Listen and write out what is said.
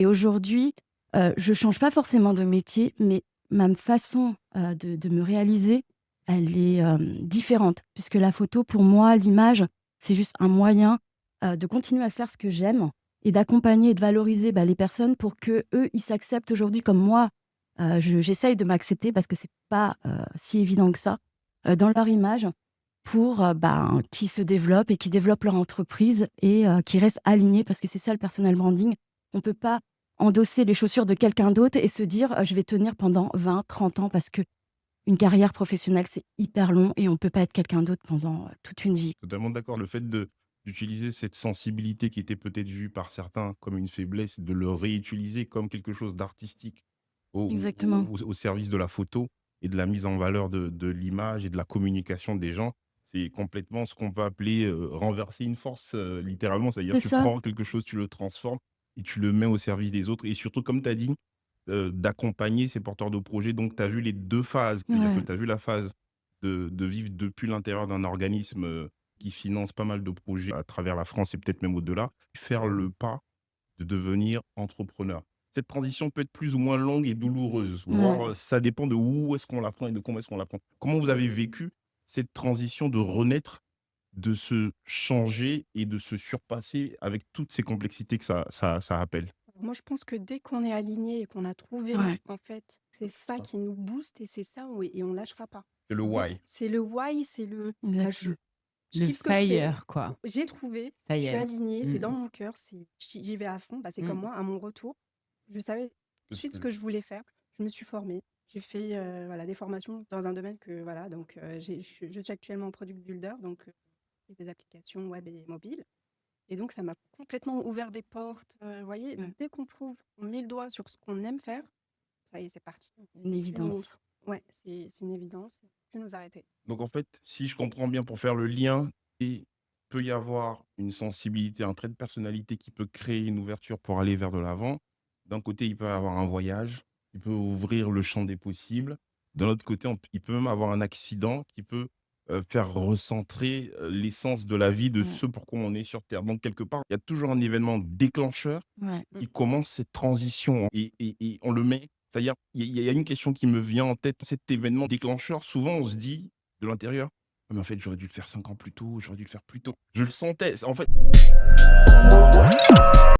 Et aujourd'hui, je change pas forcément de métier, mais ma façon, de me réaliser, elle est, différente. Puisque la photo, pour moi, l'image, c'est juste un moyen, de continuer à faire ce que j'aime et d'accompagner et de valoriser, les personnes pour qu'eux, ils s'acceptent aujourd'hui comme moi, j'essaye de m'accepter parce que c'est pas, si évident que ça, dans leur image pour, qu'ils se développent et qu'ils développent leur entreprise et qu'ils restent alignés parce que c'est ça le personal branding. On peut pas endosser les chaussures de quelqu'un d'autre et se dire: «Je vais tenir pendant 20, 30 ans» parce qu'une carrière professionnelle, c'est hyper long et on peut pas être quelqu'un d'autre pendant, toute une vie. Totalement d'accord. Le fait d'utiliser cette sensibilité qui était peut-être vue par certains comme une faiblesse, de le réutiliser comme quelque chose d'artistique Exactement. au service de la photo et de la mise en valeur de l'image et de la communication des gens, c'est complètement ce qu'on peut appeler renverser une force, littéralement. C'est-à-dire C'est tu ça. prends quelque chose, tu le transformes et tu le mets au service des autres. Et surtout, comme tu as dit, d'accompagner ces porteurs de projets. Donc, tu as vu les deux phases. C'est-à-dire que Ouais. tu as vu la phase de vivre depuis l'intérieur d'un organisme qui finance pas mal de projets à travers la France et peut-être même au-delà, faire le pas de devenir entrepreneur. Cette transition peut être plus ou moins longue et douloureuse, Ouais. voire ça dépend de où est-ce qu'on la prend et de comment est-ce qu'on la prend. Comment vous avez vécu cette transition de renaître, de se changer et de se surpasser avec toutes ces complexités que ça appelle? Moi, je pense que dès qu'on est aligné et qu'on a trouvé, Ouais. en fait, c'est ça qui nous booste et c'est ça et on lâchera pas. C'est le why. C'est le why, c'est Exactement. je Le kiffe ce que je fais. fire, quoi. J'ai trouvé, Ça je y suis est. alignée, c'est dans Mmh. mon cœur, j'y vais à fond. C'est comme Mmh. moi, à mon retour, je savais tout de suite ce que je voulais faire. Je me suis formée. J'ai fait voilà, des formations dans un domaine que voilà, donc je suis actuellement product builder, donc des applications web et mobiles. Et donc, ça m'a complètement ouvert des portes. Vous voyez, Ouais. dès on met le doigt sur ce qu'on aime faire, ça y est, c'est parti. Une Plus nous- évidence. Ouais, c'est une évidence. Plus nous arrêter. Donc en fait, si je comprends bien pour faire le lien, il peut y avoir une sensibilité, un trait de personnalité qui peut créer une ouverture pour aller vers de l'avant. D'un côté, il peut y avoir un voyage, il peut ouvrir le champ des possibles. D'un autre côté, il peut même avoir un accident qui peut faire recentrer l'essence de la vie de Ouais. ce pourquoi on est sur Terre. Donc quelque part, il y a toujours un événement déclencheur Ouais. Mm. qui commence cette transition et on le met. C'est-à-dire, il y a une question qui me vient en tête. Cet événement déclencheur, souvent, on se dit de l'intérieur, «Ah, mais en fait, j'aurais dû le faire 5 ans plus tôt, j'aurais dû le faire plus tôt. Je le sentais. En fait,